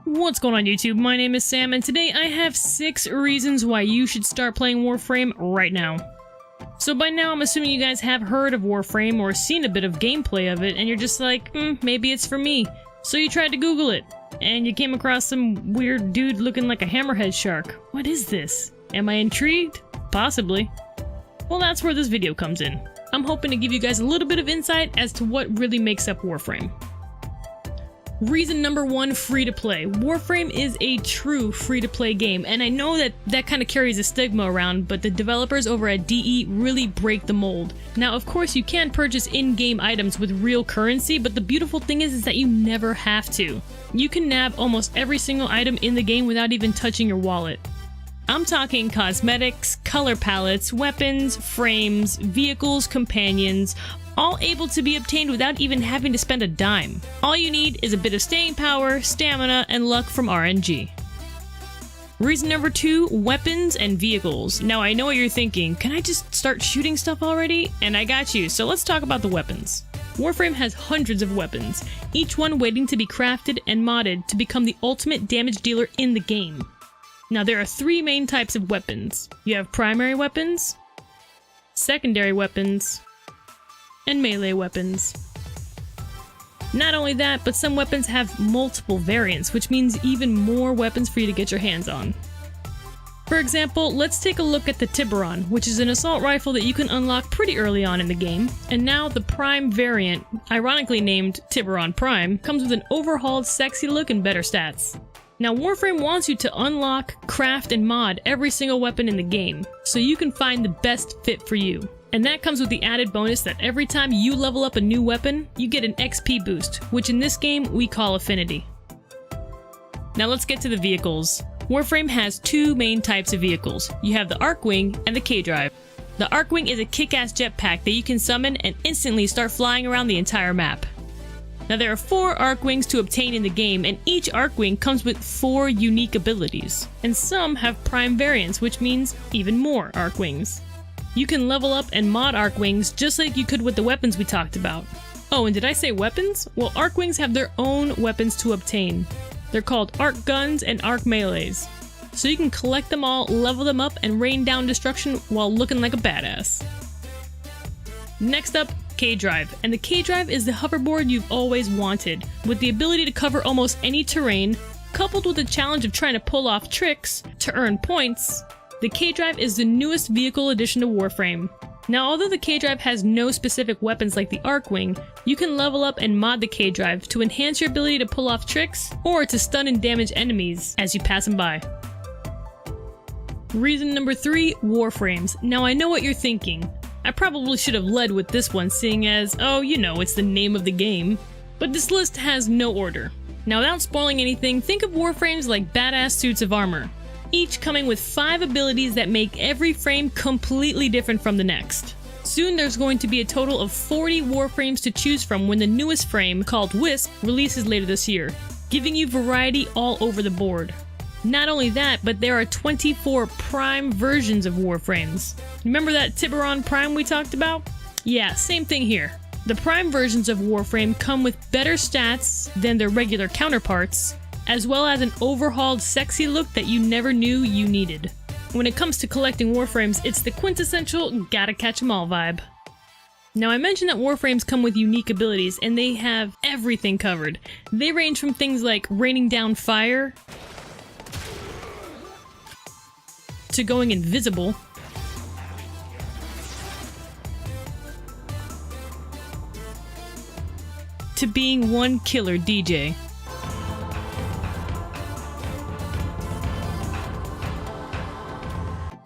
What's going on YouTube? My name is Sam and today I have 6 reasons why you should start playing Warframe right now. So by now I'm assuming you guys have heard of Warframe or seen a bit of gameplay of it and you're just like, maybe it's for me. So you tried to Google it and you came across some weird dude looking like a hammerhead shark. What is this? Am I intrigued? Possibly. Well, that's where this video comes in. I'm hoping to give you guys a little bit of insight as to what really makes up Warframe. Reason number 1, free to play. Warframe is a true free to play game, and I know that kind of carries a stigma around, but the developers over at DE really break the mold. Now, of course, you can purchase in-game items with real currency, but the beautiful thing is that you never have to. You can nab almost every single item in the game without even touching your wallet. I'm talking cosmetics, color palettes, weapons, frames, vehicles, companions, all able to be obtained without even having to spend a dime. All you need is a bit of staying power, stamina, and luck from RNG. Reason number 2, weapons and vehicles. Now I know what you're thinking, can I just start shooting stuff already? And I got you, so let's talk about the weapons. Warframe has hundreds of weapons, each one waiting to be crafted and modded to become the ultimate damage dealer in the game. Now there are 3 main types of weapons. You have primary weapons, secondary weapons, and melee weapons. Not only that, but some weapons have multiple variants, which means even more weapons for you to get your hands on. For example, let's take a look at the Tiburon, which is an assault rifle that you can unlock pretty early on in the game, and now the Prime variant, ironically named Tiburon Prime, comes with an overhauled sexy look and better stats. Now Warframe wants you to unlock, craft, and mod every single weapon in the game, so you can find the best fit for you. And that comes with the added bonus that every time you level up a new weapon, you get an XP boost, which in this game we call affinity. Now let's get to the vehicles. Warframe has 2 main types of vehicles. You have the Archwing and the K-Drive. The Archwing is a kick-ass jetpack that you can summon and instantly start flying around the entire map. Now there are 4 Archwings to obtain in the game, and each Archwing comes with 4 unique abilities. And some have prime variants, which means even more Archwings. You can level up and mod Archwings just like you could with the weapons we talked about. Oh, and did I say weapons? Well, Archwings have their own weapons to obtain. They're called Arc Guns and Arc Melees. So you can collect them all, level them up, and rain down destruction while looking like a badass. Next up, K-Drive. And the K-Drive is the hoverboard you've always wanted, with the ability to cover almost any terrain, coupled with the challenge of trying to pull off tricks to earn points. The K-Drive is the newest vehicle addition to Warframe. Now, although the K-Drive has no specific weapons like the Archwing, you can level up and mod the K-Drive to enhance your ability to pull off tricks or to stun and damage enemies as you pass them by. Reason number 3, Warframes. Now I know what you're thinking. I probably should have led with this one, seeing as, oh, you know, it's the name of the game. But this list has no order. Now without spoiling anything, think of Warframes like badass suits of armor, each coming with 5 abilities that make every frame completely different from the next. Soon there's going to be a total of 40 Warframes to choose from when the newest frame, called Wisp, releases later this year, giving you variety all over the board. Not only that, but there are 24 Prime versions of Warframes. Remember that Tiburon Prime we talked about? Yeah, same thing here. The Prime versions of Warframe come with better stats than their regular counterparts, as well as an overhauled sexy look that you never knew you needed. When it comes to collecting Warframes, it's the quintessential gotta catch 'em all vibe. Now I mentioned that Warframes come with unique abilities and they have everything covered. They range from things like raining down fire, to going invisible, to being one killer DJ.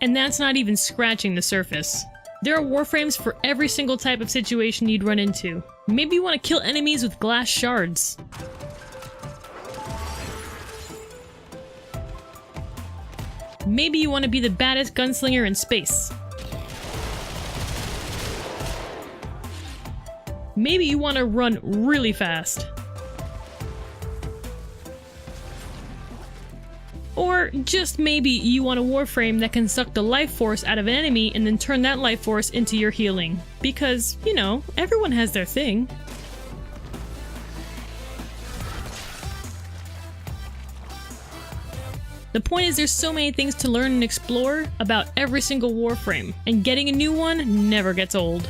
And that's not even scratching the surface. There are Warframes for every single type of situation you'd run into. Maybe you want to kill enemies with glass shards. Maybe you want to be the baddest gunslinger in space. Maybe you want to run really fast. Or just maybe you want a Warframe that can suck the life force out of an enemy and then turn that life force into your healing. Because, you know, everyone has their thing. The point is there's so many things to learn and explore about every single Warframe, and getting a new one never gets old.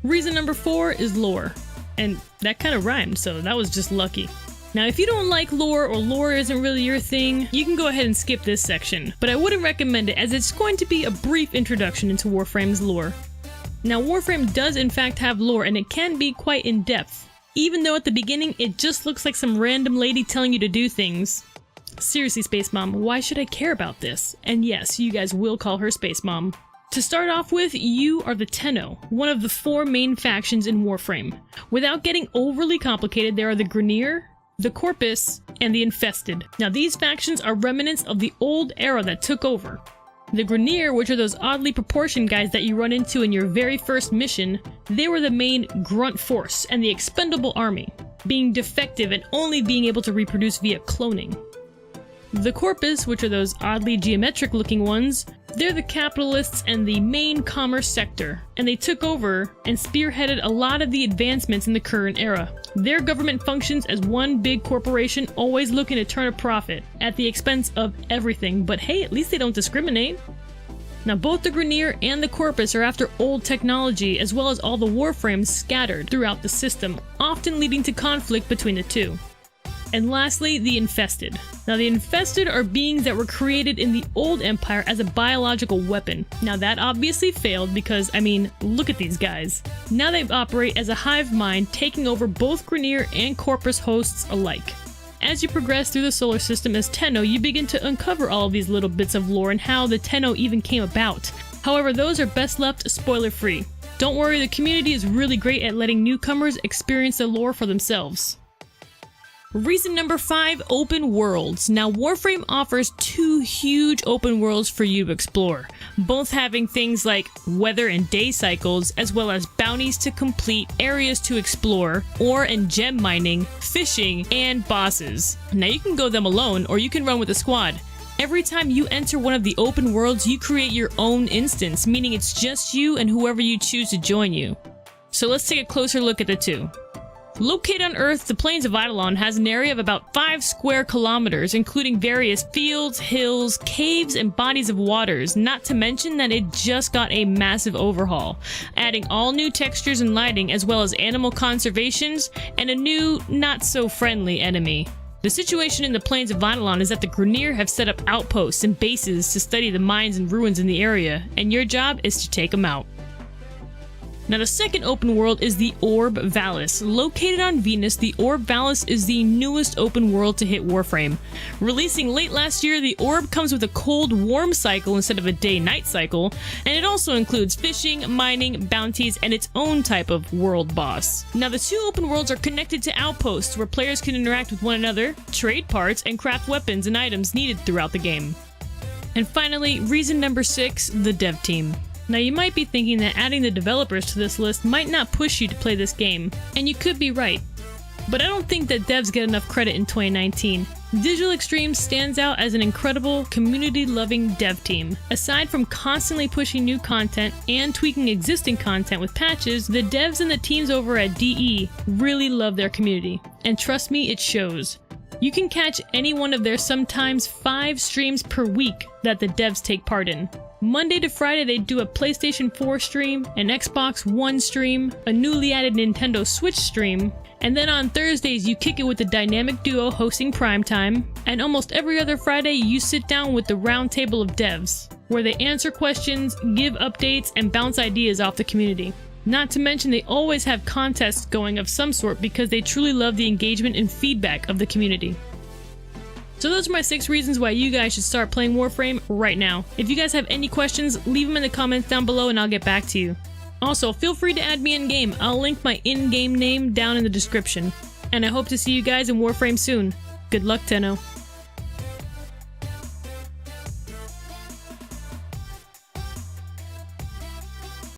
Reason number 4 is lore. And that kind of rhymed, so that was just lucky. Now, if you don't like lore or lore isn't really your thing, you can go ahead and skip this section, but I wouldn't recommend it as it's going to be a brief introduction into Warframe's lore. Now, Warframe does in fact have lore, and it can be quite in-depth, even though at the beginning it just looks like some random lady telling you to do things. Seriously, Space Mom, why should I care about this? And yes, you guys will call her Space Mom. To start off with, you are the Tenno, one of the 4 main factions in Warframe. Without getting overly complicated, there are the Grineer, the Corpus, and the Infested. Now, these factions are remnants of the old era that took over. The Grineer, which are those oddly proportioned guys that you run into in your very first mission, they were the main grunt force and the expendable army, being defective and only being able to reproduce via cloning. The Corpus, which are those oddly geometric looking ones, they're the capitalists and the main commerce sector, and they took over and spearheaded a lot of the advancements in the current era. Their government functions as one big corporation, always looking to turn a profit at the expense of everything, but hey, at least they don't discriminate. Now, both the Grineer and the Corpus are after old technology, as well as all the Warframes scattered throughout the system, often leading to conflict between the two. And lastly, the Infested. Now, the Infested are beings that were created in the old empire as a biological weapon. Now, that obviously failed because, I mean, look at these guys. Now they operate as a hive mind, taking over both Grineer and Corpus hosts alike. As you progress through the solar system as Tenno, you begin to uncover all of these little bits of lore and how the Tenno even came about. However, those are best left spoiler-free. Don't worry, the community is really great at letting newcomers experience the lore for themselves. Reason number 5, open worlds. Now, Warframe offers 2 huge open worlds for you to explore, both having things like weather and day cycles, as well as bounties to complete, areas to explore, ore and gem mining, fishing, and bosses. Now, you can go them alone, or you can run with a squad. Every time you enter one of the open worlds, you create your own instance, meaning it's just you and whoever you choose to join you. So let's take a closer look at the 2. Located on Earth, the Plains of Eidolon has an area of about 5 square kilometers, including various fields, hills, caves, and bodies of waters, not to mention that it just got a massive overhaul, adding all new textures and lighting, as well as animal conservations, and a new, not-so-friendly enemy. The situation in the Plains of Eidolon is that the Grineer have set up outposts and bases to study the mines and ruins in the area, and your job is to take them out. Now, the second open world is the Orb Valis. Located on Venus, the Orb Valis is the newest open world to hit Warframe. Releasing late last year, the Orb comes with a cold-warm cycle instead of a day-night cycle, and it also includes fishing, mining, bounties, and its own type of world boss. Now, the 2 open worlds are connected to outposts where players can interact with one another, trade parts, and craft weapons and items needed throughout the game. And finally, reason number 6, the dev team. Now, you might be thinking that adding the developers to this list might not push you to play this game, and you could be right. But I don't think that devs get enough credit in 2019. Digital Extremes stands out as an incredible, community-loving dev team. Aside from constantly pushing new content and tweaking existing content with patches, the devs and the teams over at DE really love their community. And trust me, it shows. You can catch any one of their sometimes 5 streams per week that the devs take part in. Monday to Friday, they do a PlayStation 4 stream, an Xbox One stream, a newly added Nintendo Switch stream, and then on Thursdays, you kick it with the dynamic duo hosting primetime, and almost every other Friday, you sit down with the round table of devs, where they answer questions, give updates, and bounce ideas off the community. Not to mention, they always have contests going of some sort because they truly love the engagement and feedback of the community. So those are my 6 reasons why you guys should start playing Warframe right now. If you guys have any questions, leave them in the comments down below and I'll get back to you. Also, feel free to add me in-game. I'll link my in-game name down in the description. And I hope to see you guys in Warframe soon. Good luck, Tenno.